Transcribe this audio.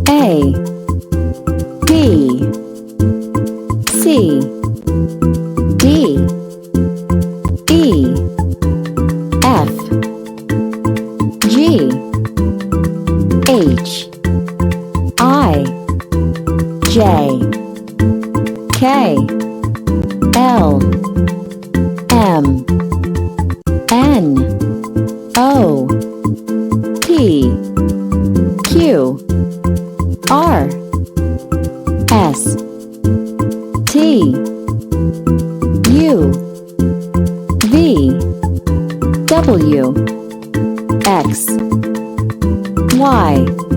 A, B, C, D, E, F, G, H, I, J, K, L, M, N, O, P, Q, R, S, T, U, V, W, X, Y,